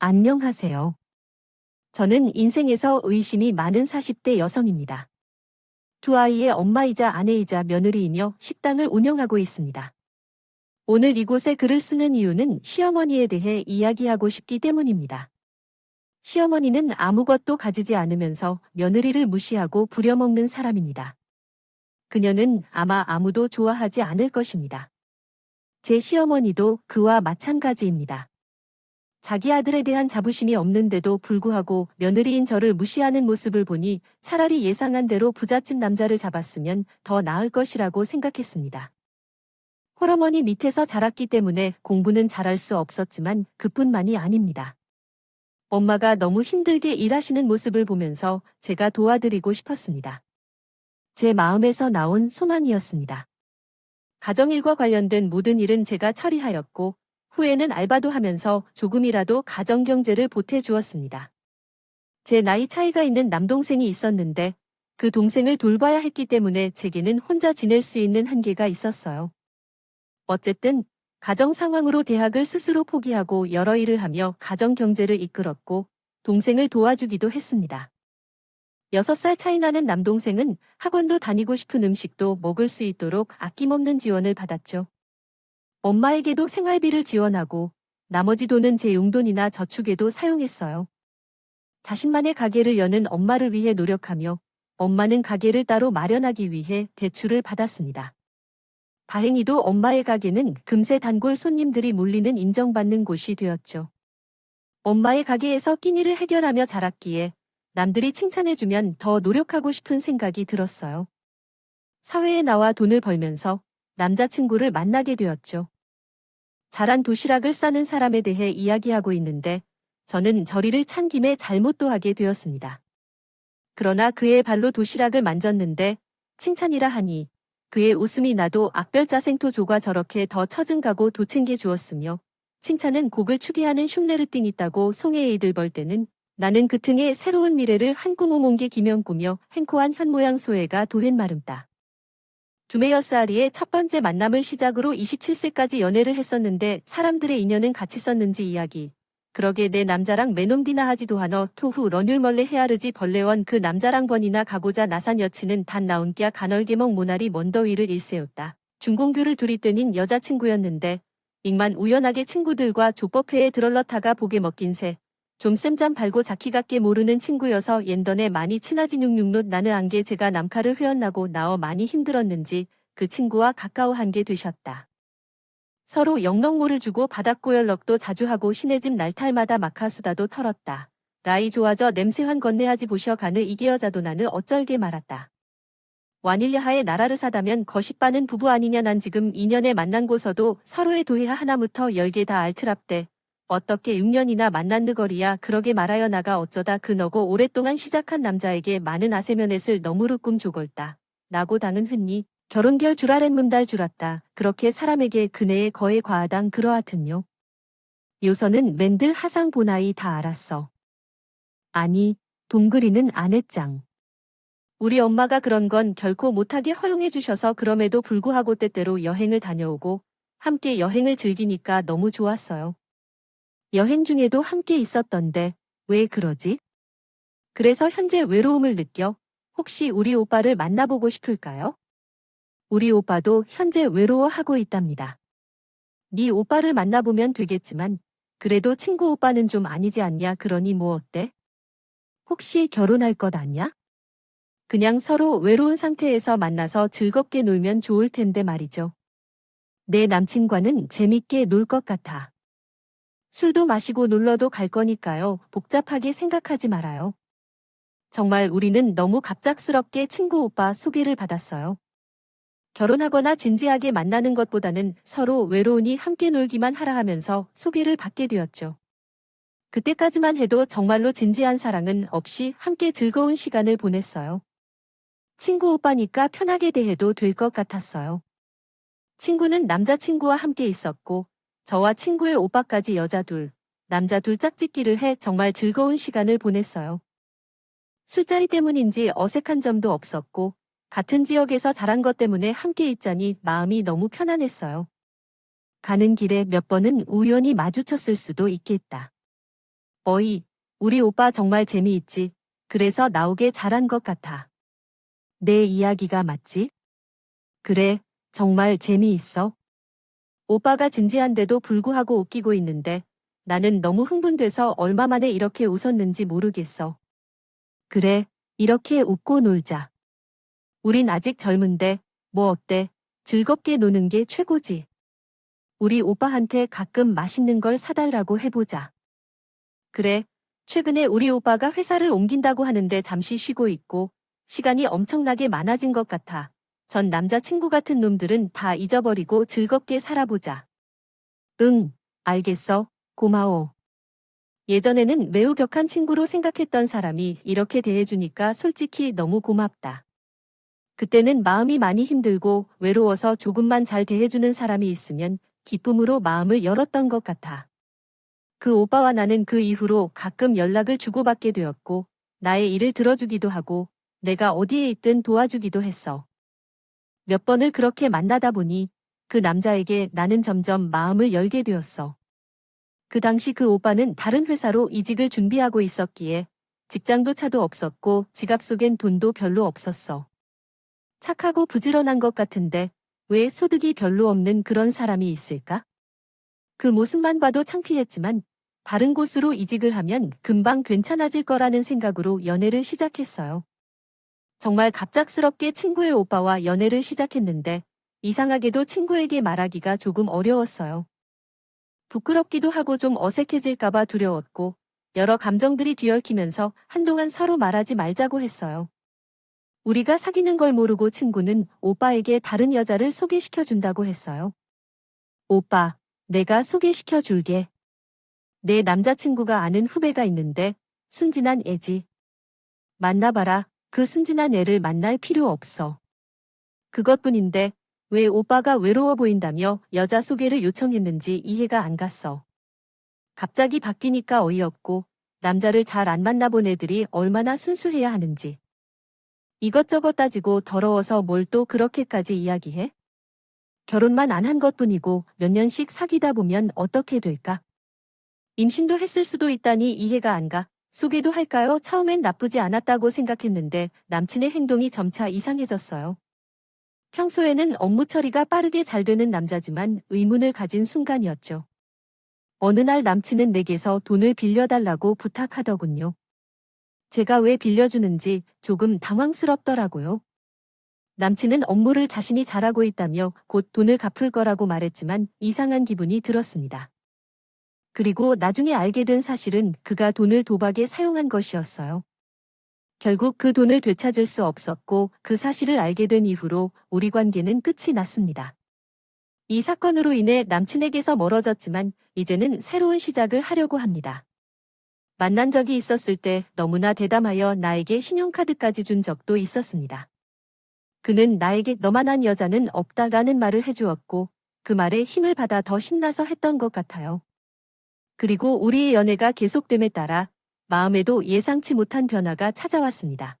안녕하세요. 저는 인생에서 의심이 많은 40대 여성입니다. 두 아이의 엄마이자 아내이자 며느리이며 식당을 운영하고 있습니다. 오늘 이곳에 글을 쓰는 이유는 시어머니에 대해 이야기하고 싶기 때문입니다. 시어머니는 아무것도 가지지 않으면서 며느리를 무시하고 부려먹는 사람입니다. 그녀는 아마 아무도 좋아하지 않을 것입니다. 제 시어머니도 그와 마찬가지입니다. 자기 아들에 대한 자부심이 없는데도 불구하고 며느리인 저를 무시하는 모습을 보니 차라리 예상한 대로 부잣집 남자를 잡았으면 더 나을 것이라고 생각했습니다. 홀어머니 밑에서 자랐기 때문에 공부는 잘할 수 없었지만 그뿐만이 아닙니다. 엄마가 너무 힘들게 일하시는 모습을 보면서 제가 도와드리고 싶었습니다. 제 마음에서 나온 소망이었습니다. 가정일과 관련된 모든 일은 제가 처리하였고 후에는 알바도 하면서 조금이라도 가정경제를 보태주었습니다. 제 나이 차이가 있는 남동생이 있었는데 그 동생을 돌봐야 했기 때문에 제게는 혼자 지낼 수 있는 한계가 있었어요. 어쨌든 가정 상황으로 대학을 스스로 포기하고 여러 일을 하며 가정경제를 이끌었고 동생을 도와주기도 했습니다. 6살 차이 나는 남동생은 학원도 다니고 싶은 음식도 먹을 수 있도록 아낌없는 지원을 받았죠. 엄마에게도 생활비를 지원하고 나머지 돈은 제 용돈이나 저축에도 사용했어요. 자신만의 가게를 여는 엄마를 위해 노력하며 엄마는 가게를 따로 마련하기 위해 대출을 받았습니다. 다행히도 엄마의 가게는 금세 단골 손님들이 몰리는 인정받는 곳이 되었죠. 엄마의 가게에서 끼니를 해결하며 자랐기에 남들이 칭찬해주면 더 노력하고 싶은 생각이 들었어요. 사회에 나와 돈을 벌면서 남자친구를 만나게 되었죠. 잘한 도시락을 싸는 사람에 대해 이야기하고 있는데 저는 저리를 찬 김에 잘못도 하게 되었습니다. 그러나 그의 발로 도시락을 만졌는데 칭찬이라 하니 그의 웃음이 나도 악별자생토조가 저렇게 더 처증가고 도챙겨 주었으며 칭찬은 곡을 추게 하는 흉내를 띵 있다고 송해에이들 벌 때는 나는 그 틈에 새로운 미래를 한 꿈 오몽개 기면 꾸며 행코한 현모양 소애가 도hen 마름따. 두메여스아리의 첫 번째 만남을 시작으로 27세까지 연애를 했었는데 사람들의 인연은 같이 썼는지 이야기. 그러게 내 남자랑 매놈디나 하지도 하너 토후 런율멀레 헤아르지 벌레원 그 남자랑 번이나 가고자 나산 여친은 단 나온꺄 간얼개먹 모나리 먼더위를 일세웠다. 중공교를 둘이 뜨닌 여자친구였는데 익만 우연하게 친구들과 족법회에 들얼러타가 보게 먹긴 새. 좀 쌤잠 발고 자키같게 모르는 친구여서 옌던에 많이 친하지 눅눅넛 나는 안게 제가 남카를 회언나고 나어 많이 힘들었는지 그 친구와 가까워한 게 되셨다. 서로 영넉모를 주고 바닥고열럭도 자주 하고 시내집 날탈마다 마카수다도 털었다. 라이 좋아져 냄새환 건네하지 보셔 가느 이게 여자도 나는 어쩔게 말았다. 와닐야하의 나라를 사다면 거십바는 부부 아니냐 난 지금 2년에 만난 고서도 서로의 도해하 하나부터 10개 다 알트랍대. 어떻게 6년이나 만난 느거리야 그러게 말하여 나가 어쩌다 그 너고 오랫동안 시작한 남자에게 많은 아세면엣을 너무르 꿈 조골다. 나고 당은 흔히 결혼결 줄아랜 문달 줄았다. 그렇게 사람에게 그네의 거에 과하당 그러하튼요. 요서는 맨들 하상 보나이 다 알았어. 아니, 동그리는 안 했짱. 우리 엄마가 그런 건 결코 못하게 허용해 주셔서 그럼에도 불구하고 때때로 여행을 다녀오고 함께 여행을 즐기니까 너무 좋았어요. 여행 중에도 함께 있었던데 왜 그러지? 그래서 현재 외로움을 느껴 혹시 우리 오빠를 만나보고 싶을까요? 우리 오빠도 현재 외로워하고 있답니다. 네 오빠를 만나보면 되겠지만 그래도 친구 오빠는 좀 아니지 않냐 그러니 뭐 어때? 혹시 결혼할 것 아냐? 그냥 서로 외로운 상태에서 만나서 즐겁게 놀면 좋을 텐데 말이죠. 내 남친과는 재밌게 놀 것 같아. 술도 마시고 놀러도 갈 거니까요. 복잡하게 생각하지 말아요. 정말 우리는 너무 갑작스럽게 친구 오빠 소개를 받았어요. 결혼하거나 진지하게 만나는 것보다는 서로 외로우니 함께 놀기만 하라 하면서 소개를 받게 되었죠. 그때까지만 해도 정말로 진지한 사랑은 없이 함께 즐거운 시간을 보냈어요. 친구 오빠니까 편하게 대해도 될 것 같았어요. 친구는 남자친구와 함께 있었고 저와 친구의 오빠까지 여자 둘, 남자 둘 짝짓기를 해 정말 즐거운 시간을 보냈어요. 술자리 때문인지 어색한 점도 없었고 같은 지역에서 자란 것 때문에 함께 있자니 마음이 너무 편안했어요. 가는 길에 몇 번은 우연히 마주쳤을 수도 있겠다. 어이, 우리 오빠 정말 재미있지. 그래서 나오게 잘한 것 같아. 내 이야기가 맞지? 그래, 정말 재미있어. 오빠가 진지한데도 불구하고 웃기고 있는데 나는 너무 흥분돼서 얼마 만에 이렇게 웃었는지 모르겠어. 그래, 이렇게 웃고 놀자. 우린 아직 젊은데, 뭐 어때? 즐겁게 노는 게 최고지. 우리 오빠한테 가끔 맛있는 걸 사달라고 해보자. 그래, 최근에 우리 오빠가 회사를 옮긴다고 하는데 잠시 쉬고 있고, 시간이 엄청나게 많아진 것 같아. 전 남자친구 같은 놈들은 다 잊어버리고 즐겁게 살아보자. 응, 알겠어. 고마워. 예전에는 매우 격한 친구로 생각했던 사람이 이렇게 대해주니까 솔직히 너무 고맙다. 그때는 마음이 많이 힘들고 외로워서 조금만 잘 대해주는 사람이 있으면 기쁨으로 마음을 열었던 것 같아. 그 오빠와 나는 그 이후로 가끔 연락을 주고받게 되었고, 나의 일을 들어주기도 하고, 내가 어디에 있든 도와주기도 했어. 몇 번을 그렇게 만나다 보니 그 남자에게 나는 점점 마음을 열게 되었어. 그 당시 그 오빠는 다른 회사로 이직을 준비하고 있었기에 직장도 차도 없었고 지갑 속엔 돈도 별로 없었어. 착하고 부지런한 것 같은데 왜 소득이 별로 없는 그런 사람이 있을까? 그 모습만 봐도 창피했지만 다른 곳으로 이직을 하면 금방 괜찮아질 거라는 생각으로 연애를 시작했어요. 정말 갑작스럽게 친구의 오빠와 연애를 시작했는데 이상하게도 친구에게 말하기가 조금 어려웠어요. 부끄럽기도 하고 좀 어색해질까봐 두려웠고 여러 감정들이 뒤얽히면서 한동안 서로 말하지 말자고 했어요. 우리가 사귀는 걸 모르고 친구는 오빠에게 다른 여자를 소개시켜준다고 했어요. 오빠, 내가 소개시켜줄게. 내 남자친구가 아는 후배가 있는데 순진한 애지. 만나봐라. 그 순진한 애를 만날 필요 없어. 그것뿐인데 왜 오빠가 외로워 보인다며 여자 소개를 요청했는지 이해가 안 갔어. 갑자기 바뀌니까 어이없고 남자를 잘 안 만나본 애들이 얼마나 순수해야 하는지. 이것저것 따지고 더러워서 뭘 또 그렇게까지 이야기해? 결혼만 안 한 것뿐이고 몇 년씩 사귀다 보면 어떻게 될까? 임신도 했을 수도 있다니 이해가 안 가. 소개도 할까요? 처음엔 나쁘지 않았다고 생각했는데 남친의 행동이 점차 이상해졌어요. 평소에는 업무 처리가 빠르게 잘 되는 남자지만 의문을 가진 순간이었죠. 어느 날 남친은 내게서 돈을 빌려달라고 부탁하더군요. 제가 왜 빌려주는지 조금 당황스럽더라고요. 남친은 업무를 자신이 잘하고 있다며 곧 돈을 갚을 거라고 말했지만 이상한 기분이 들었습니다. 그리고 나중에 알게 된 사실은 그가 돈을 도박에 사용한 것이었어요. 결국 그 돈을 되찾을 수 없었고 그 사실을 알게 된 이후로 우리 관계는 끝이 났습니다. 이 사건으로 인해 남친에게서 멀어졌지만 이제는 새로운 시작을 하려고 합니다. 만난 적이 있었을 때 너무나 대담하여 나에게 신용카드까지 준 적도 있었습니다. 그는 나에게 너만한 여자는 없다라는 말을 해주었고 그 말에 힘을 받아 더 신나서 했던 것 같아요. 그리고 우리의 연애가 계속됨에 따라 마음에도 예상치 못한 변화가 찾아왔습니다.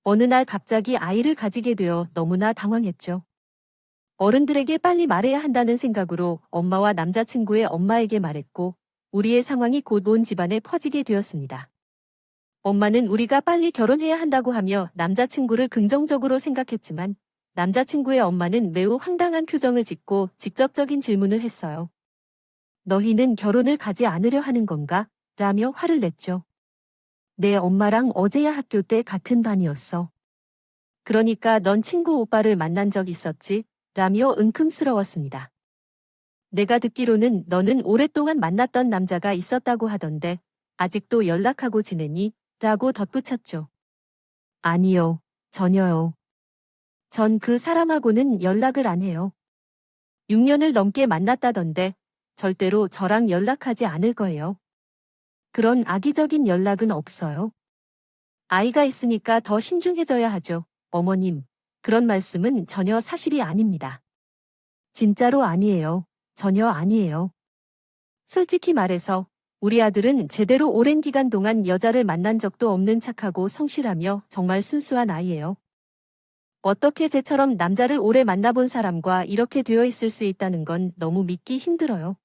어느 날 갑자기 아이를 가지게 되어 너무나 당황했죠. 어른들에게 빨리 말해야 한다는 생각으로 엄마와 남자친구의 엄마에게 말했고 우리의 상황이 곧 온 집안에 퍼지게 되었습니다. 엄마는 우리가 빨리 결혼해야 한다고 하며 남자친구를 긍정적으로 생각했지만 남자친구의 엄마는 매우 황당한 표정을 짓고 직접적인 질문을 했어요. 너희는 결혼을 가지 않으려 하는 건가? 라며 화를 냈죠. 내 엄마랑 어제야 학교 때 같은 반이었어. 그러니까 넌 친구 오빠를 만난 적 있었지? 라며 은큼스러웠습니다. 내가 듣기로는 너는 오랫동안 만났던 남자가 있었다고 하던데 아직도 연락하고 지내니? 라고 덧붙였죠. 아니요, 전혀요. 전 그 사람하고는 연락을 안 해요. 6년을 넘게 만났다던데 절대로 저랑 연락하지 않을 거예요. 그런 악의적인 연락은 없어요. 아이가 있으니까 더 신중해져야 하죠. 어머님, 그런 말씀은 전혀 사실이 아닙니다. 진짜로 아니에요. 전혀 아니에요. 솔직히 말해서 우리 아들은 제대로 오랜 기간 동안 여자를 만난 적도 없는 착하고 성실하며 정말 순수한 아이예요. 어떻게 쟤처럼 남자를 오래 만나본 사람과 이렇게 되어 있을 수 있다는 건 너무 믿기 힘들어요.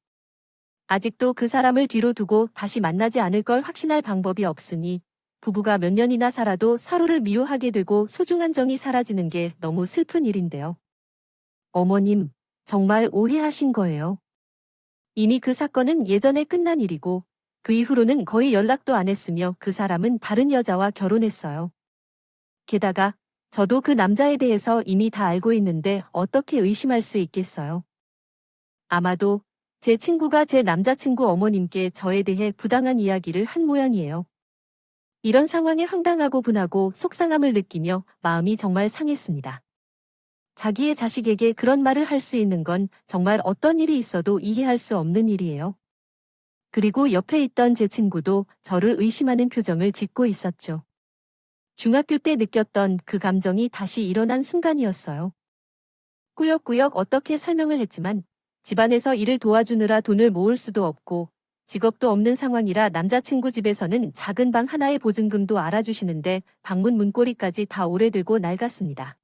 아직도 그 사람을 뒤로 두고 다시 만나지 않을 걸 확신할 방법이 없으니 부부가 몇 년이나 살아도 서로를 미워하게 되고 소중한 정이 사라지는 게 너무 슬픈 일인데요. 어머님, 정말 오해하신 거예요. 이미 그 사건은 예전에 끝난 일이고 그 이후로는 거의 연락도 안 했으며 그 사람은 다른 여자와 결혼했어요. 게다가 저도 그 남자에 대해서 이미 다 알고 있는데 어떻게 의심할 수 있겠어요. 아마도 제 친구가 제 남자친구 어머님께 저에 대해 부당한 이야기를 한 모양이에요. 이런 상황에 황당하고 분하고 속상함을 느끼며 마음이 정말 상했습니다. 자기의 자식에게 그런 말을 할 수 있는 건 정말 어떤 일이 있어도 이해할 수 없는 일이에요. 그리고 옆에 있던 제 친구도 저를 의심하는 표정을 짓고 있었죠. 중학교 때 느꼈던 그 감정이 다시 일어난 순간이었어요. 꾸역꾸역 어떻게 설명을 했지만 집안에서 일을 도와주느라 돈을 모을 수도 없고 직업도 없는 상황이라 남자친구 집에서는 작은 방 하나의 보증금도 알아주시는데 방문 문고리까지 다 오래되고 낡았습니다.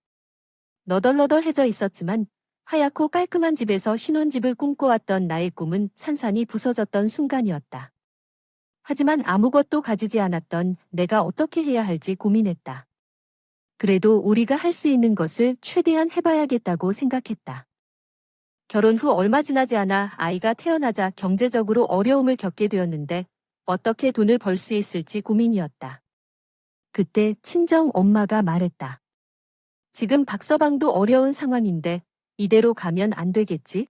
너덜너덜해져 있었지만 하얗고 깔끔한 집에서 신혼집을 꿈꿔왔던 나의 꿈은 산산이 부서졌던 순간이었다. 하지만 아무것도 가지지 않았던 내가 어떻게 해야 할지 고민했다. 그래도 우리가 할 수 있는 것을 최대한 해봐야겠다고 생각했다. 결혼 후 얼마 지나지 않아 아이가 태어나자 경제적으로 어려움을 겪게 되었는데 어떻게 돈을 벌 수 있을지 고민이었다. 그때 친정 엄마가 말했다. 지금 박서방도 어려운 상황인데 이대로 가면 안 되겠지?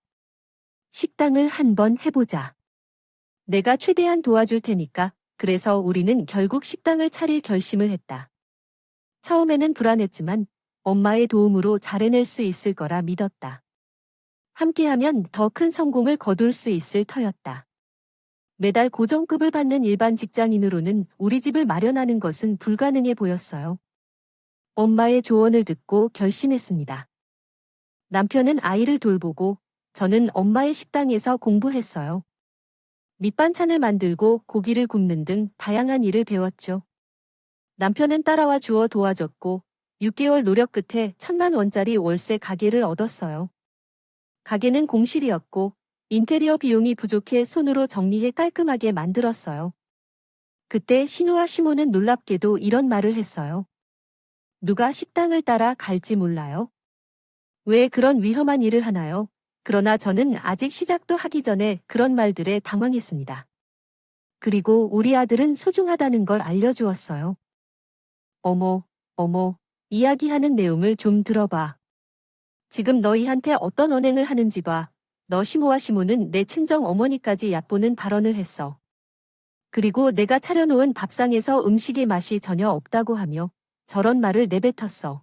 식당을 한번 해보자. 내가 최대한 도와줄 테니까. 그래서 우리는 결국 식당을 차릴 결심을 했다. 처음에는 불안했지만 엄마의 도움으로 잘 해낼 수 있을 거라 믿었다. 함께하면 더 큰 성공을 거둘 수 있을 터였다. 매달 고정급을 받는 일반 직장인으로는 우리 집을 마련하는 것은 불가능해 보였어요. 엄마의 조언을 듣고 결심했습니다. 남편은 아이를 돌보고 저는 엄마의 식당에서 공부했어요. 밑반찬을 만들고 고기를 굽는 등 다양한 일을 배웠죠. 남편은 따라와 주어 도와줬고 6개월 노력 끝에 1,000만 원짜리 월세 가게를 얻었어요. 가게는 공실이었고 인테리어 비용이 부족해 손으로 정리해 깔끔하게 만들었어요. 그때 신우와 시모는 놀랍게도 이런 말을 했어요. 누가 식당을 따라 갈지 몰라요? 왜 그런 위험한 일을 하나요? 그러나 저는 아직 시작도 하기 전에 그런 말들에 당황했습니다. 그리고 우리 아들은 소중하다는 걸 알려주었어요. 어머, 어머, 이야기하는 내용을 좀 들어봐. 지금 너희한테 어떤 언행을 하는지 봐. 너 시모와 시모는 내 친정 어머니까지 얕보는 발언을 했어. 그리고 내가 차려놓은 밥상에서 음식의 맛이 전혀 없다고 하며 저런 말을 내뱉었어.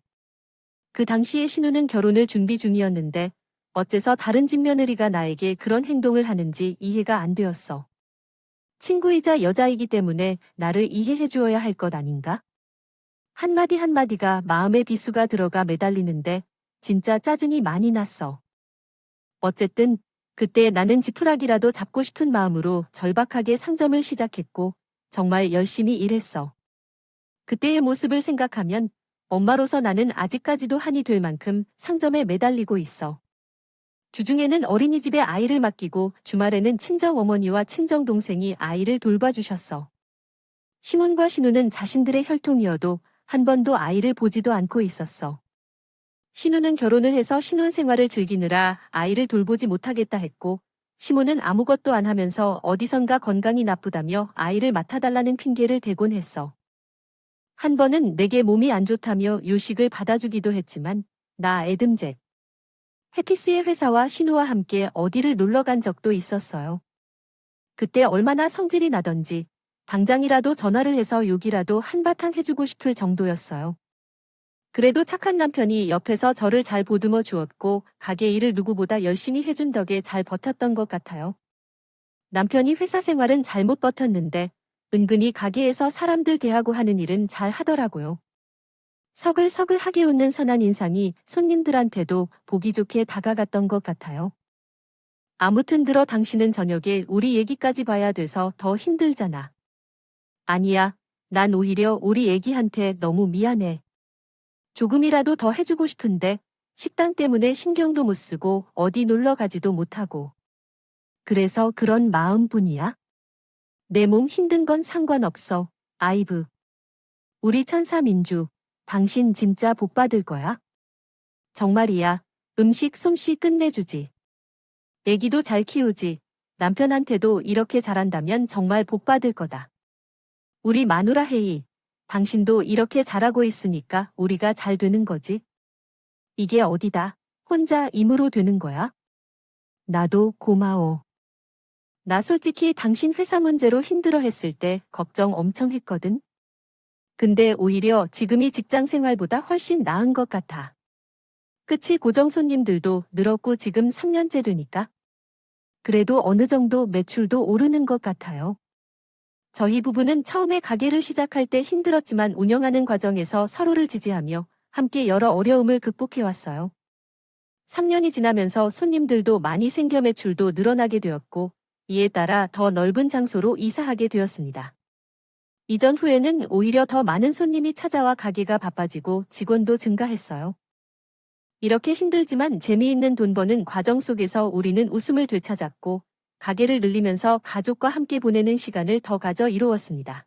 그 당시에 신우는 결혼을 준비 중이었는데 어째서 다른 집 며느리가 나에게 그런 행동을 하는지 이해가 안 되었어. 친구이자 여자이기 때문에 나를 이해해 주어야 할 것 아닌가? 한마디 한마디가 마음에 비수가 들어가 매달리는데 진짜 짜증이 많이 났어. 어쨌든 그때 나는 지푸라기라도 잡고 싶은 마음으로 절박하게 상점을 시작했고 정말 열심히 일했어. 그때의 모습을 생각하면 엄마로서 나는 아직까지도 한이 될 만큼 상점에 매달리고 있어. 주중에는 어린이집에 아이를 맡기고 주말에는 친정어머니와 친정동생이 아이를 돌봐주셨어. 시몬과 신우는 자신들의 혈통이어도 한 번도 아이를 보지도 않고 있었어. 신우는 결혼을 해서 신혼생활을 즐기느라 아이를 돌보지 못하겠다 했고 시몬은 아무것도 안 하면서 어디선가 건강이 나쁘다며 아이를 맡아달라는 핑계를 대곤 했어. 한 번은 내게 몸이 안 좋다며 요식을 받아주기도 했지만 나 애듬잭. 해피스의 회사와 신우와 함께 어디를 놀러 간 적도 있었어요. 그때 얼마나 성질이 나던지 당장이라도 전화를 해서 욕이라도 한바탕 해주고 싶을 정도였어요. 그래도 착한 남편이 옆에서 저를 잘 보듬어 주었고 가게 일을 누구보다 열심히 해준 덕에 잘 버텼던 것 같아요. 남편이 회사 생활은 잘못 버텼는데 은근히 가게에서 사람들 대하고 하는 일은 잘 하더라고요. 서글서글하게 웃는 선한 인상이 손님들한테도 보기 좋게 다가갔던 것 같아요. 아무튼 들어 당신은 저녁에 우리 얘기까지 봐야 돼서 더 힘들잖아. 아니야, 난 오히려 우리 애기한테 너무 미안해. 조금이라도 더 해주고 싶은데 식당 때문에 신경도 못 쓰고 어디 놀러 가지도 못하고. 그래서 그런 마음뿐이야? 내 몸 힘든 건 상관없어. 아이브. 우리 천사 민주. 당신 진짜 복 받을 거야. 정말이야. 음식 솜씨 끝내주지. 애기도 잘 키우지. 남편한테도 이렇게 잘한다면 정말 복 받을 거다. 우리 마누라 헤이. 당신도 이렇게 잘하고 있으니까 우리가 잘 되는 거지. 이게 어디다. 혼자 임으로 되는 거야? 나도 고마워. 나 솔직히 당신 회사 문제로 힘들어 했을 때 걱정 엄청 했거든. 근데 오히려 지금이 직장 생활보다 훨씬 나은 것 같아. 그치 고정 손님들도 늘었고 지금 3년째 되니까. 그래도 어느 정도 매출도 오르는 것 같아요. 저희 부부는 처음에 가게를 시작할 때 힘들었지만 운영하는 과정에서 서로를 지지하며 함께 여러 어려움을 극복해왔어요. 3년이 지나면서 손님들도 많이 생겨 매출도 늘어나게 되었고 이에 따라 더 넓은 장소로 이사하게 되었습니다. 이전 후에는 오히려 더 많은 손님이 찾아와 가게가 바빠지고 직원도 증가했어요. 이렇게 힘들지만 재미있는 돈 버는 과정 속에서 우리는 웃음을 되찾았고 가게를 늘리면서 가족과 함께 보내는 시간을 더 가져 이루었습니다.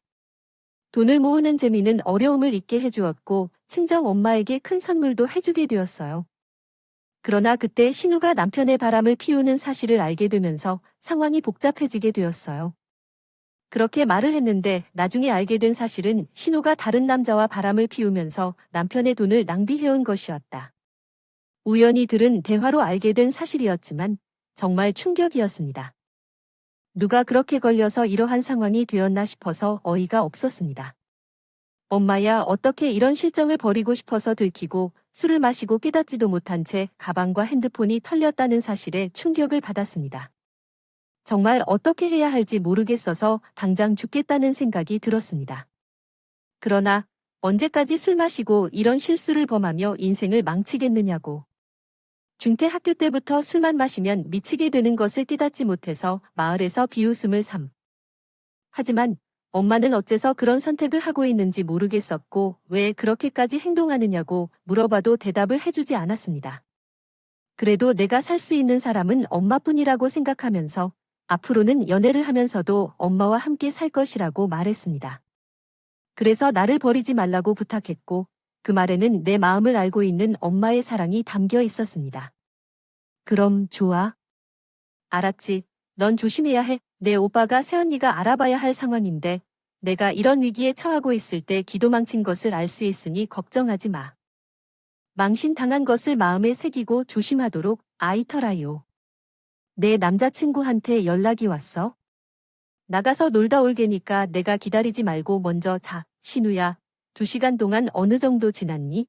돈을 모으는 재미는 어려움을 잊게 해주었고 친정 엄마에게 큰 선물도 해주게 되었어요. 그러나 그때 신우가 남편의 바람을 피우는 사실을 알게 되면서 상황이 복잡해지게 되었어요. 그렇게 말을 했는데 나중에 알게 된 사실은 신우가 다른 남자와 바람을 피우면서 남편의 돈을 낭비해온 것이었다. 우연히 들은 대화로 알게 된 사실이었지만 정말 충격이었습니다. 누가 그렇게 걸려서 이러한 상황이 되었나 싶어서 어이가 없었습니다. 엄마야 어떻게 이런 실정을 버리고 싶어서 들키고 술을 마시고 깨닫지도 못한 채 가방과 핸드폰이 털렸다는 사실에 충격을 받았습니다. 정말 어떻게 해야 할지 모르겠어서 당장 죽겠다는 생각이 들었습니다. 그러나 언제까지 술 마시고 이런 실수를 범하며 인생을 망치겠느냐고. 중퇴 학교 때부터 술만 마시면 미치게 되는 것을 깨닫지 못해서 마을에서 비웃음을 삼. 하지만 엄마는 어째서 그런 선택을 하고 있는지 모르겠었고 왜 그렇게까지 행동하느냐고 물어봐도 대답을 해주지 않았습니다. 그래도 내가 살 수 있는 사람은 엄마뿐이라고 생각하면서 앞으로는 연애를 하면서도 엄마와 함께 살 것이라고 말했습니다. 그래서 나를 버리지 말라고 부탁했고 그 말에는 내 마음을 알고 있는 엄마의 사랑이 담겨 있었습니다. 그럼 좋아. 알았지. 넌 조심해야 해. 내 오빠가 새언니가 알아봐야 할 상황인데 내가 이런 위기에 처하고 있을 때 기도망친 것을 알 수 있으니 걱정하지 마. 망신당한 것을 마음에 새기고 조심하도록 아이터라요. 내 남자친구한테 연락이 왔어? 나가서 놀다 올게니까 내가 기다리지 말고 먼저 자. 신우야, 2시간 동안 어느 정도 지났니?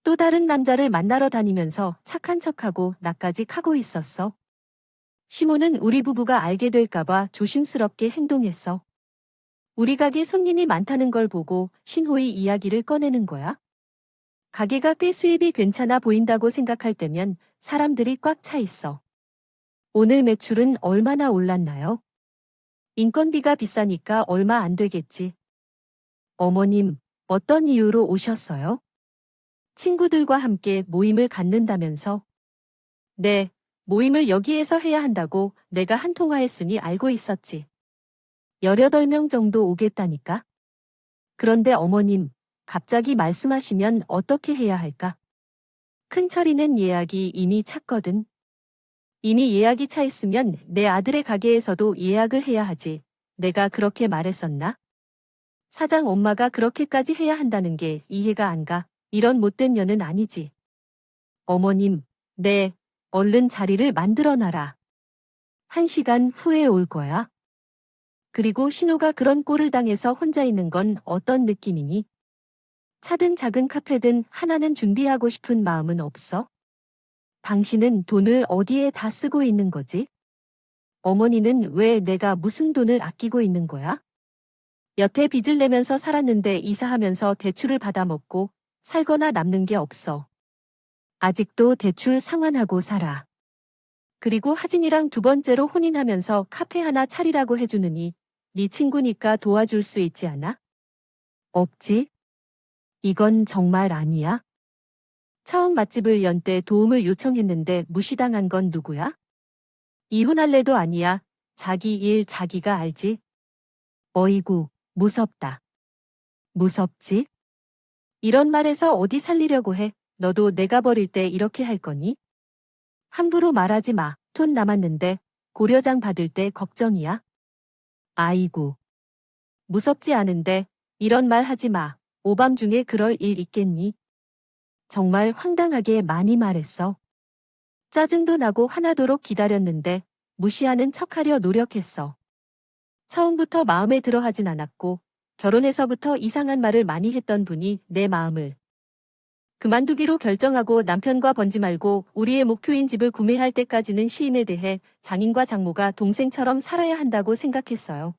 또 다른 남자를 만나러 다니면서 착한 척하고 나까지 카고 있었어. 시모는 우리 부부가 알게 될까봐 조심스럽게 행동했어. 우리 가게 손님이 많다는 걸 보고 신호의 이야기를 꺼내는 거야? 가게가 꽤 수입이 괜찮아 보인다고 생각할 때면 사람들이 꽉 차 있어. 오늘 매출은 얼마나 올랐나요? 인건비가 비싸니까 얼마 안 되겠지. 어머님, 어떤 이유로 오셨어요? 친구들과 함께 모임을 갖는다면서? 네, 모임을 여기에서 해야 한다고 내가 한 통화했으니 알고 있었지. 18명 정도 오겠다니까? 그런데 어머님, 갑자기 말씀하시면 어떻게 해야 할까? 큰철이는 예약이 이미 찼거든. 이미 예약이 차 있으면 내 아들의 가게에서도 예약을 해야 하지. 내가 그렇게 말했었나? 사장 엄마가 그렇게까지 해야 한다는 게 이해가 안 가. 이런 못된 년은 아니지. 어머님, 네, 얼른 자리를 만들어 놔라. 1시간 후에 올 거야. 그리고 신호가 그런 꼴을 당해서 혼자 있는 건 어떤 느낌이니? 차든 작은 카페든 하나는 준비하고 싶은 마음은 없어? 당신은 돈을 어디에 다 쓰고 있는 거지? 어머니는 왜 내가 무슨 돈을 아끼고 있는 거야? 여태 빚을 내면서 살았는데 이사하면서 대출을 받아먹고 살거나 남는 게 없어. 아직도 대출 상환하고 살아. 그리고 하진이랑 2번째로 혼인하면서 카페 하나 차리라고 해주느니 네 친구니까 도와줄 수 있지 않아? 없지? 이건 정말 아니야? 처음 맛집을 연 때 도움을 요청했는데 무시당한 건 누구야? 이혼할래도 아니야. 자기 일 자기가 알지. 어이구, 무섭다. 무섭지? 이런 말에서 어디 살리려고 해. 너도 내가 버릴 때 이렇게 할 거니? 함부로 말하지 마. 돈 남았는데 고려장 받을 때 걱정이야. 아이고, 무섭지 않은데 이런 말 하지 마. 오밤중에 그럴 일 있겠니? 정말 황당하게 많이 말했어. 짜증도 나고 화나도록 기다렸는데 무시하는 척하려 노력했어. 처음부터 마음에 들어 하진 않았고 결혼해서부터 이상한 말을 많이 했던 분이 내 마음을 그만두기로 결정하고 남편과 번지 말고 우리의 목표인 집을 구매할 때까지는 시임에 대해 장인과 장모가 동생처럼 살아야 한다고 생각했어요.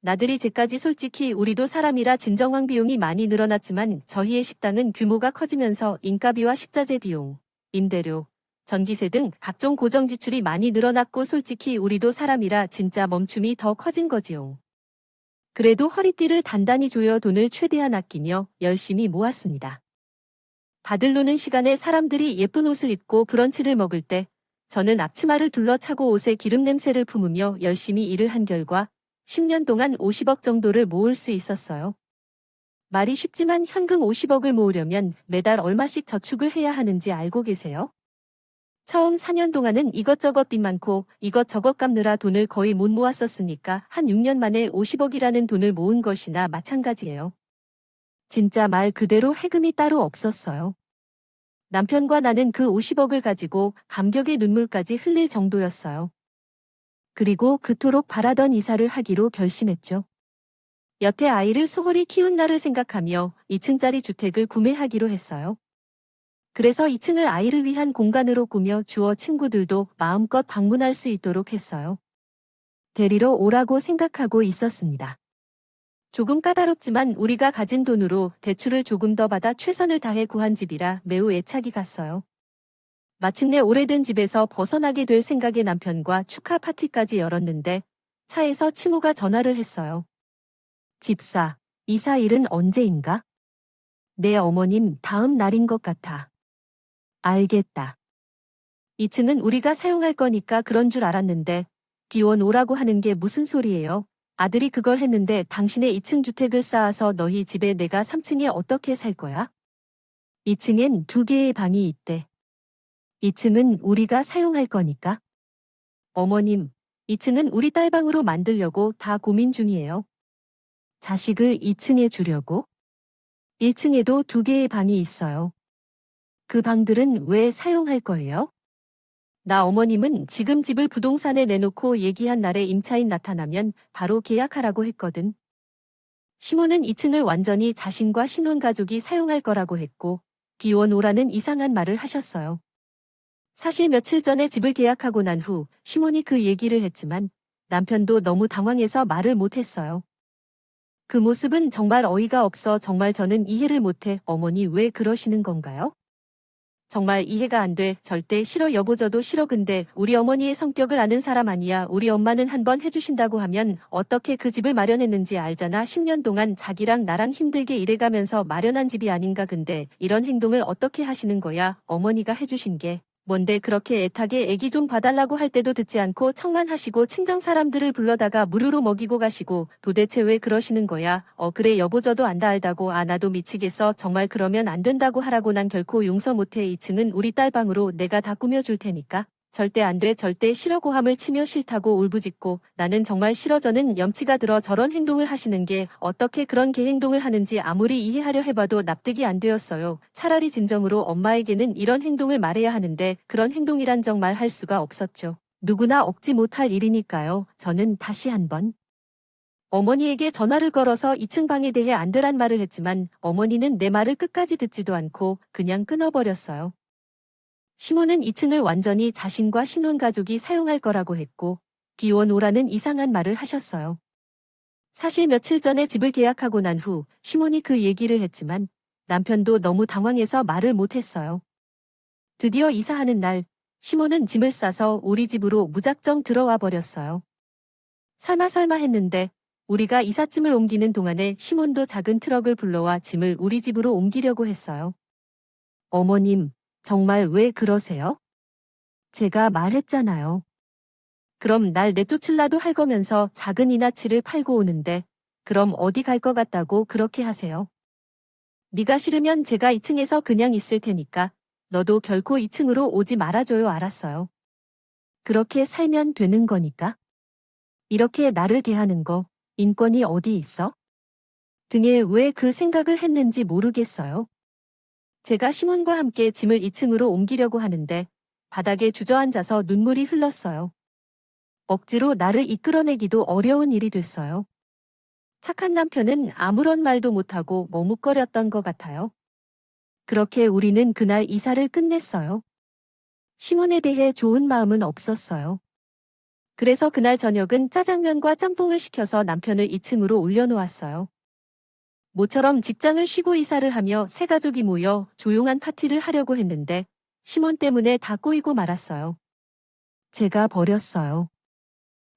나들이 제까지 솔직히 우리도 사람이라 진정황 비용이 많이 늘어났지만 저희의 식당은 규모가 커지면서 인가비와 식자재 비용, 임대료, 전기세 등 각종 고정 지출이 많이 늘어났고 솔직히 우리도 사람이라 진짜 멈춤이 더 커진 거지요. 그래도 허리띠를 단단히 조여 돈을 최대한 아끼며 열심히 모았습니다. 다들 노는 시간에 사람들이 예쁜 옷을 입고 브런치를 먹을 때 저는 앞치마를 둘러차고 옷에 기름 냄새를 품으며 열심히 일을 한 결과 10년 동안 50억 정도를 모을 수 있었어요. 말이 쉽지만 현금 50억을 모으려면 매달 얼마씩 저축을 해야 하는지 알고 계세요? 처음 4년 동안은 이것저것 빚 많고 이것저것 갚느라 돈을 거의 못 모았었으니까 한 6년 만에 50억이라는 돈을 모은 것이나 마찬가지예요. 진짜 말 그대로 해금이 따로 없었어요. 남편과 나는 그 50억을 가지고 감격의 눈물까지 흘릴 정도였어요. 그리고 그토록 바라던 이사를 하기로 결심했죠. 여태 아이를 소홀히 키운 나를 생각하며 2층짜리 주택을 구매하기로 했어요. 그래서 2층을 아이를 위한 공간으로 꾸며 주어 친구들도 마음껏 방문할 수 있도록 했어요. 데리러 오라고 생각하고 있었습니다. 조금 까다롭지만 우리가 가진 돈으로 대출을 조금 더 받아 최선을 다해 구한 집이라 매우 애착이 갔어요. 마침내 오래된 집에서 벗어나게 될 생각에 남편과 축하 파티까지 열었는데 차에서 치모가 전화를 했어요. 집사, 이사 일은 언제인가? 내 어머님 다음 날인 것 같아. 알겠다. 2층은 우리가 사용할 거니까 그런 줄 알았는데 비원 오라고 하는 게 무슨 소리예요? 아들이 그걸 했는데 당신의 2층 주택을 쌓아서 너희 집에 내가 3층에 어떻게 살 거야? 2층엔 2개의 방이 있대. 2층은 우리가 사용할 거니까. 어머님, 2층은 우리 딸 방으로 만들려고 다 고민 중이에요. 자식을 2층에 주려고? 1층에도 2개의 방이 있어요. 그 방들은 왜 사용할 거예요? 나 어머님은 지금 집을 부동산에 내놓고 얘기한 날에 임차인 나타나면 바로 계약하라고 했거든. 시모는 2층을 완전히 자신과 신혼가족이 사용할 거라고 했고 비원 오라는 이상한 말을 하셨어요. 사실 며칠 전에 집을 계약하고 난 후 시몬이 그 얘기를 했지만 남편도 너무 당황해서 말을 못했어요. 그 모습은 정말 어이가 없어 정말 저는 이해를 못해 어머니 왜 그러시는 건가요? 정말 이해가 안 돼. 절대 싫어 여보 저도 싫어 근데 우리 어머니의 성격을 아는 사람 아니야. 우리 엄마는 한번 해주신다고 하면 어떻게 그 집을 마련했는지 알잖아. 10년 동안 자기랑 나랑 힘들게 일해가면서 마련한 집이 아닌가 근데 이런 행동을 어떻게 하시는 거야. 어머니가 해주신 게 뭔데 그렇게 애타게 애기 좀 봐달라고 할 때도 듣지 않고 척만 하시고 친정 사람들을 불러다가 무료로 먹이고 가시고 도대체 왜 그러시는 거야? 그래 여보 저도 안다 알다고 나도 미치겠어. 정말 그러면 안 된다고 하라고 난 결코 용서 못해. 2층은 우리 딸 방으로 내가 다 꾸며줄 테니까. 절대 안 돼. 절대 싫어 고함을 치며 싫다고 울부짖고 나는 정말 싫어 저는 염치가 들어 저런 행동을 하시는 게 어떻게 그런 개행동을 하는지 아무리 이해하려 해봐도 납득이 안 되었어요. 차라리 진정으로 엄마에게는 이런 행동을 말해야 하는데 그런 행동이란 정말 할 수가 없었죠. 누구나 억지 못할 일이니까요. 저는 다시 한번 어머니에게 전화를 걸어서 2층 방에 대해 안되란 말을 했지만 어머니는 내 말을 끝까지 듣지도 않고 그냥 끊어버렸어요. 시모는 2층을 완전히 자신과 신혼가족이 사용할 거라고 했고 비원 오라는 이상한 말을 하셨어요. 사실 며칠 전에 집을 계약하고 난 후 시몬이 그 얘기를 했지만 남편도 너무 당황해서 말을 못했어요. 드디어 이사하는 날 시몬은 짐을 싸서 우리 집으로 무작정 들어와 버렸어요. 설마 했는데 우리가 이삿짐을 옮기는 동안에 시몬도 작은 트럭을 불러와 짐을 우리 집으로 옮기려고 했어요. 어머님, 정말 왜 그러세요? 제가 말했잖아요. 그럼 날 내쫓으려도 할 거면서 작은 이나치를 팔고 오는데 그럼 어디 갈 것 같다고 그렇게 하세요? 네가 싫으면 제가 2층에서 그냥 있을 테니까 너도 결코 2층으로 오지 말아줘요. 알았어요. 그렇게 살면 되는 거니까. 이렇게 나를 대하는 거 인권이 어디 있어? 등에 왜 그 생각을 했는지 모르겠어요. 제가 시몬과 함께 짐을 2층으로 옮기려고 하는데 바닥에 주저앉아서 눈물이 흘렀어요. 억지로 나를 이끌어내기도 어려운 일이 됐어요. 착한 남편은 아무런 말도 못하고 머뭇거렸던 것 같아요. 그렇게 우리는 그날 이사를 끝냈어요. 시몬에 대해 좋은 마음은 없었어요. 그래서 그날 저녁은 짜장면과 짬뽕을 시켜서 남편을 2층으로 올려놓았어요. 모처럼 직장을 쉬고 이사를 하며 세 가족이 모여 조용한 파티를 하려고 했는데 시몬 때문에 다 꼬이고 말았어요. 제가 버렸어요.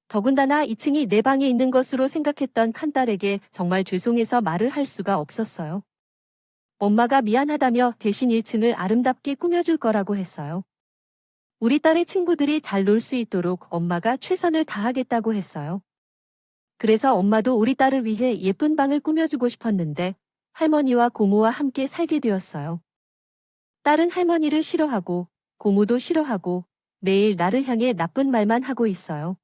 더군다나 2층이 내 방에 있는 것으로 생각했던 큰딸에게 정말 죄송해서 말을 할 수가 없었어요. 엄마가 미안하다며 대신 1층을 아름답게 꾸며줄 거라고 했어요. 우리 딸의 친구들이 잘 놀 수 있도록 엄마가 최선을 다하겠다고 했어요. 그래서 엄마도 우리 딸을 위해 예쁜 방을 꾸며주고 싶었는데 할머니와 고모와 함께 살게 되었어요. 딸은 할머니를 싫어하고 고모도 싫어하고 매일 나를 향해 나쁜 말만 하고 있어요.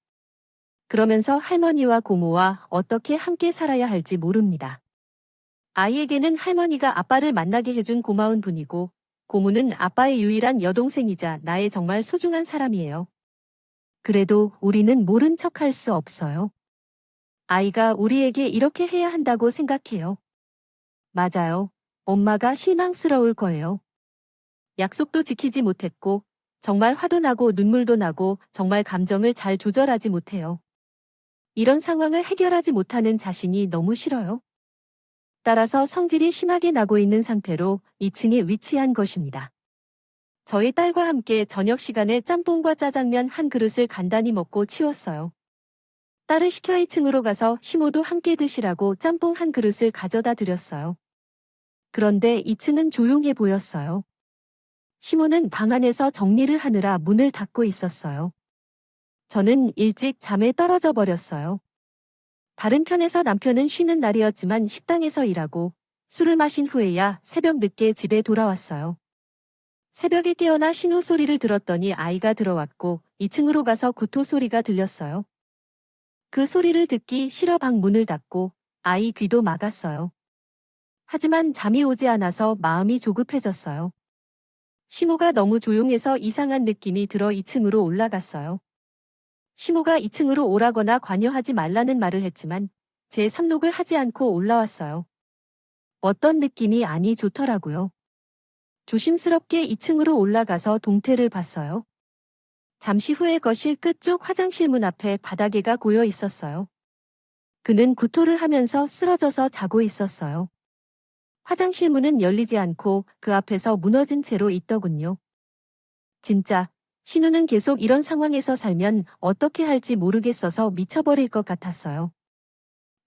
그러면서 할머니와 고모와 어떻게 함께 살아야 할지 모릅니다. 아이에게는 할머니가 아빠를 만나게 해준 고마운 분이고 고모는 아빠의 유일한 여동생이자 나의 정말 소중한 사람이에요. 그래도 우리는 모른 척할 수 없어요. 아이가 우리에게 이렇게 해야 한다고 생각해요. 맞아요. 엄마가 실망스러울 거예요. 약속도 지키지 못했고 정말 화도 나고 눈물도 나고 정말 감정을 잘 조절하지 못해요. 이런 상황을 해결하지 못하는 자신이 너무 싫어요. 따라서 성질이 심하게 나고 있는 상태로 2층에 위치한 것입니다. 저희 딸과 함께 저녁 시간에 짬뽕과 짜장면 한 그릇을 간단히 먹고 치웠어요. 딸을 시켜 2층으로 가서 시모도 함께 드시라고 짬뽕 한 그릇을 가져다 드렸어요. 그런데 2층은 조용해 보였어요. 시모는 방 안에서 정리를 하느라 문을 닫고 있었어요. 저는 일찍 잠에 떨어져 버렸어요. 다른 편에서 남편은 쉬는 날이었지만 식당에서 일하고 술을 마신 후에야 새벽 늦게 집에 돌아왔어요. 새벽에 깨어나 신호 소리를 들었더니 아이가 들어왔고 2층으로 가서 구토 소리가 들렸어요. 그 소리를 듣기 싫어 방 문을 닫고 아이 귀도 막았어요. 하지만 잠이 오지 않아서 마음이 조급해졌어요. 시모가 너무 조용해서 이상한 느낌이 들어 2층으로 올라갔어요. 시모가 2층으로 오라거나 관여하지 말라는 말을 했지만 제 삽록을 하지 않고 올라왔어요. 어떤 느낌이 아니 좋더라고요. 조심스럽게 2층으로 올라가서 동태를 봤어요. 잠시 후에 거실 끝쪽 화장실 문 앞에 바닥에가 고여 있었어요. 그는 구토를 하면서 쓰러져서 자고 있었어요. 화장실 문은 열리지 않고 그 앞에서 무너진 채로 있더군요. 진짜 신우는 계속 이런 상황에서 살면 어떻게 할지 모르겠어서 미쳐버릴 것 같았어요.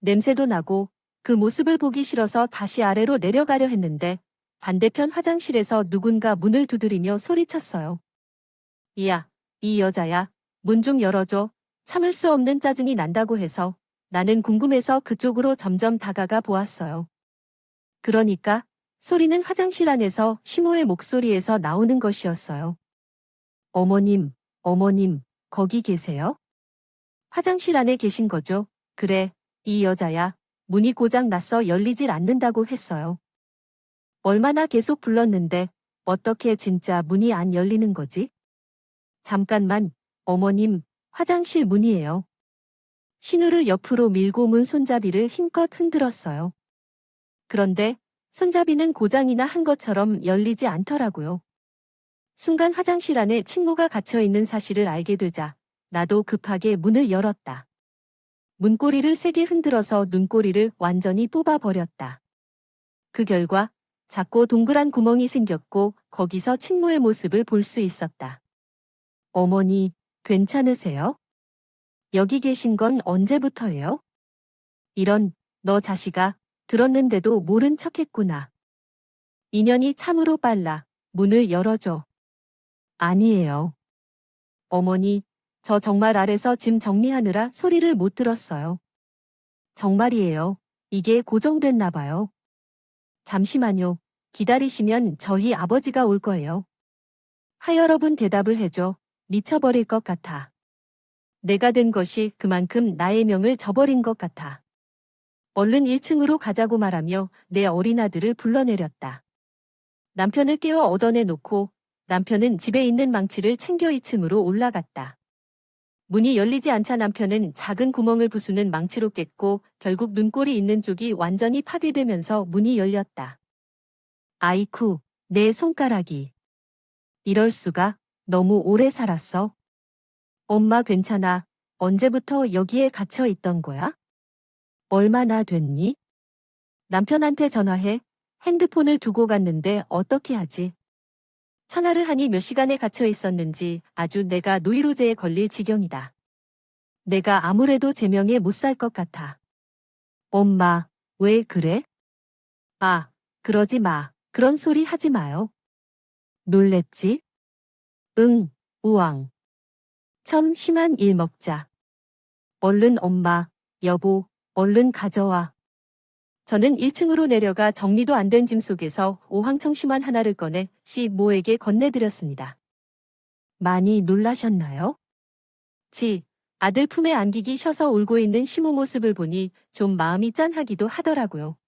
냄새도 나고 그 모습을 보기 싫어서 다시 아래로 내려가려 했는데 반대편 화장실에서 누군가 문을 두드리며 소리쳤어요. 이야, 이 여자야, 문 좀 열어줘. 참을 수 없는 짜증이 난다고 해서 나는 궁금해서 그쪽으로 점점 다가가 보았어요. 그러니까 소리는 화장실 안에서 시모의 목소리에서 나오는 것이었어요. 어머님, 어머님, 거기 계세요? 화장실 안에 계신 거죠? 그래, 이 여자야. 문이 고장 났어 열리질 않는다고 했어요. 얼마나 계속 불렀는데 어떻게 진짜 문이 안 열리는 거지? 잠깐만, 어머님, 화장실 문이에요. 신우를 옆으로 밀고 문 손잡이를 힘껏 흔들었어요. 그런데 손잡이는 고장이나 한 것처럼 열리지 않더라고요. 순간 화장실 안에 친모가 갇혀 있는 사실을 알게 되자 나도 급하게 문을 열었다. 문고리를 세게 흔들어서 눈꼬리를 완전히 뽑아버렸다. 그 결과 작고 동그란 구멍이 생겼고 거기서 친모의 모습을 볼 수 있었다. 어머니, 괜찮으세요? 여기 계신 건 언제부터예요? 이런, 너 자식아, 들었는데도 모른 척했구나. 인연이 참으로 빨라. 문을 열어줘. 아니에요. 어머니, 저 정말 아래서 짐 정리하느라 소리를 못 들었어요. 정말이에요. 이게 고정됐나 봐요. 잠시만요. 기다리시면 저희 아버지가 올 거예요. 하여러분 대답을 해줘. 미쳐버릴 것 같아. 내가 된 것이 그만큼 나의 명을 저버린 것 같아. 얼른 1층으로 가자고 말하며 내 어린 아들을 불러내렸다. 남편을 깨워 얻어내 놓고 남편은 집에 있는 망치를 챙겨 2층으로 올라갔다. 문이 열리지 않자 남편은 작은 구멍을 부수는 망치로 깼고 결국 눈꼴이 있는 쪽이 완전히 파괴되면서 문이 열렸다. 아이쿠, 내 손가락이. 이럴 수가, 너무 오래 살았어. 엄마 괜찮아. 언제부터 여기에 갇혀 있던 거야? 얼마나 됐니? 남편한테 전화해. 핸드폰을 두고 갔는데 어떻게 하지? 전화를 하니 몇 시간에 갇혀 있었는지 아주 내가 노이로제에 걸릴 지경이다. 내가 아무래도 제명에 못 살 것 같아. 엄마, 왜 그래? 아, 그러지 마. 그런 소리 하지 마요. 놀랬지? 응, 우왕. 참 심한 일 먹자. 얼른 엄마, 여보, 얼른 가져와. 저는 1층으로 내려가 정리도 안 된 짐 속에서 오황청심환 하나를 꺼내 시모에게 건네드렸습니다. 많이 놀라셨나요? 아들 품에 안기기 쉬어서 울고 있는 시모 모습을 보니 좀 마음이 짠하기도 하더라고요.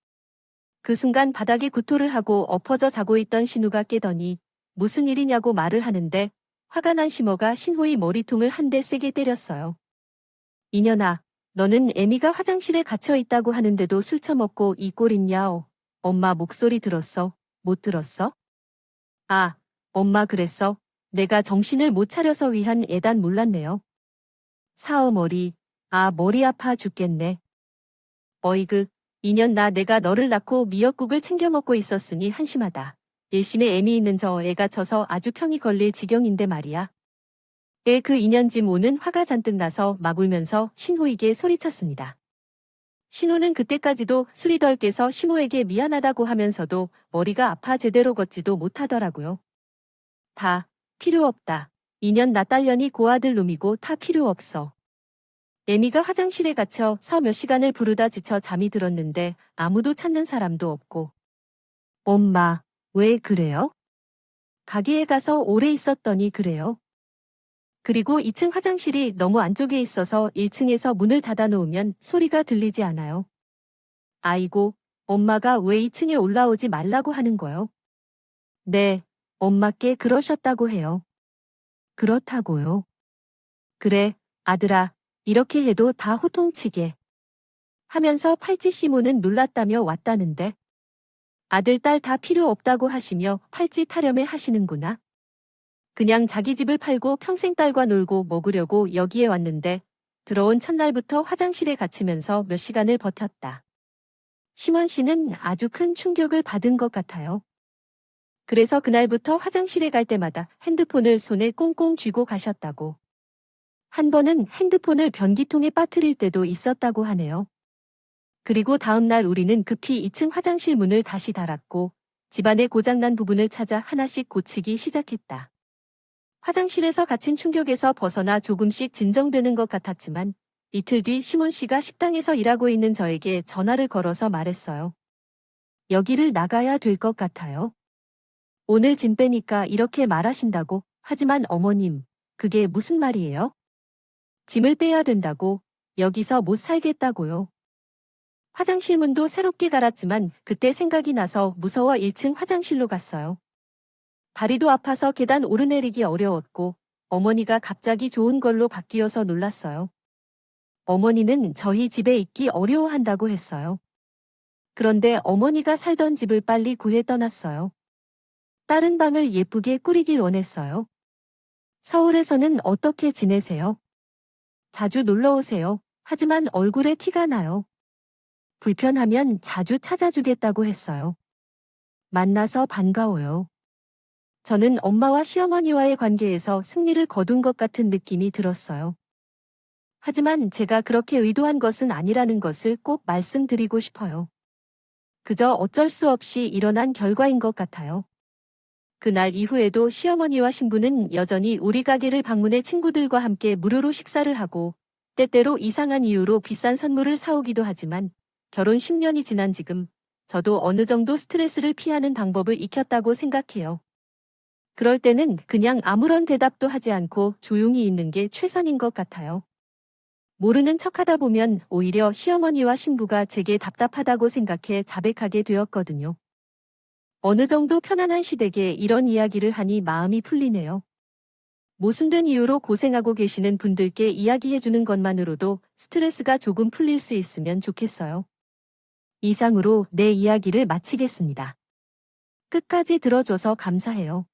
그 순간 바닥에 구토를 하고 엎어져 자고 있던 신우가 깨더니 무슨 일이냐고 말을 하는데 화가 난 시모가 신호의 머리통을 한 대 세게 때렸어요. 이년아, 너는 애미가 화장실에 갇혀 있다고 하는데도 술 처먹고 이 꼴 있냐? 엄마 목소리 들었어? 못 들었어? 아, 엄마 그랬어. 내가 정신을 못 차려서 위한 애단 몰랐네요. 사어머리, 머리 아파 죽겠네. 어이그, 이년 내가 너를 낳고 미역국을 챙겨 먹고 있었으니 한심하다. 일심에 애미 있는 저 애가 져서 아주 평이 걸릴 지경인데 말이야. 그 2년쯤 오는 화가 잔뜩 나서 막 울면서 신호에게 소리쳤습니다. 신호는 그때까지도 술이 덜 깨서 시모에게 미안하다고 하면서도 머리가 아파 제대로 걷지도 못하더라고요. 다 필요 없다. 2년 나 딸년이 고아들 놈이고 다 필요 없어. 애미가 화장실에 갇혀 서 몇 시간을 부르다 지쳐 잠이 들었는데 아무도 찾는 사람도 없고. 엄마, 왜 그래요? 가게에 가서 오래 있었더니 그래요. 그리고 2층 화장실이 너무 안쪽에 있어서 1층에서 문을 닫아 놓으면 소리가 들리지 않아요. 아이고, 엄마가 왜 2층에 올라오지 말라고 하는 거요? 네, 엄마께 그러셨다고 해요. 그렇다고요. 그래, 아들아, 이렇게 해도 다 호통치게. 하면서 팔찌 시모는 놀랐다며 왔다는데. 아들, 딸 다 필요 없다고 하시며 팔찌 타령에 하시는구나. 그냥 자기 집을 팔고 평생 딸과 놀고 먹으려고 여기에 왔는데 들어온 첫날부터 화장실에 갇히면서 몇 시간을 버텼다. 심원 씨는 아주 큰 충격을 받은 것 같아요. 그래서 그날부터 화장실에 갈 때마다 핸드폰을 손에 꽁꽁 쥐고 가셨다고. 한 번은 핸드폰을 변기통에 빠뜨릴 때도 있었다고 하네요. 그리고 다음 날 우리는 급히 2층 화장실 문을 다시 닫았고 집안의 고장난 부분을 찾아 하나씩 고치기 시작했다. 화장실에서 갇힌 충격에서 벗어나 조금씩 진정되는 것 같았지만 이틀 뒤 시몬 씨가 식당에서 일하고 있는 저에게 전화를 걸어서 말했어요. 여기를 나가야 될 것 같아요. 오늘 짐 빼니까 이렇게 말하신다고. 하지만 어머님, 그게 무슨 말이에요? 짐을 빼야 된다고. 여기서 못 살겠다고요. 화장실 문도 새롭게 갈았지만 그때 생각이 나서 무서워 1층 화장실로 갔어요. 다리도 아파서 계단 오르내리기 어려웠고 어머니가 갑자기 좋은 걸로 바뀌어서 놀랐어요. 어머니는 저희 집에 있기 어려워한다고 했어요. 그런데 어머니가 살던 집을 빨리 구해 떠났어요. 다른 방을 예쁘게 꾸리길 원했어요. 서울에서는 어떻게 지내세요? 자주 놀러 오세요. 하지만 얼굴에 티가 나요. 불편하면 자주 찾아주겠다고 했어요. 만나서 반가워요. 저는 엄마와 시어머니와의 관계에서 승리를 거둔 것 같은 느낌이 들었어요. 하지만 제가 그렇게 의도한 것은 아니라는 것을 꼭 말씀드리고 싶어요. 그저 어쩔 수 없이 일어난 결과인 것 같아요. 그날 이후에도 시어머니와 신부는 여전히 우리 가게를 방문해 친구들과 함께 무료로 식사를 하고 때때로 이상한 이유로 비싼 선물을 사오기도 하지만 결혼 10년이 지난 지금 저도 어느 정도 스트레스를 피하는 방법을 익혔다고 생각해요. 그럴 때는 그냥 아무런 대답도 하지 않고 조용히 있는 게 최선인 것 같아요. 모르는 척하다 보면 오히려 시어머니와 신부가 제게 답답하다고 생각해 자백하게 되었거든요. 어느 정도 편안한 시댁에 이런 이야기를 하니 마음이 풀리네요. 모순된 이유로 고생하고 계시는 분들께 이야기해주는 것만으로도 스트레스가 조금 풀릴 수 있으면 좋겠어요. 이상으로 내 이야기를 마치겠습니다. 끝까지 들어줘서 감사해요.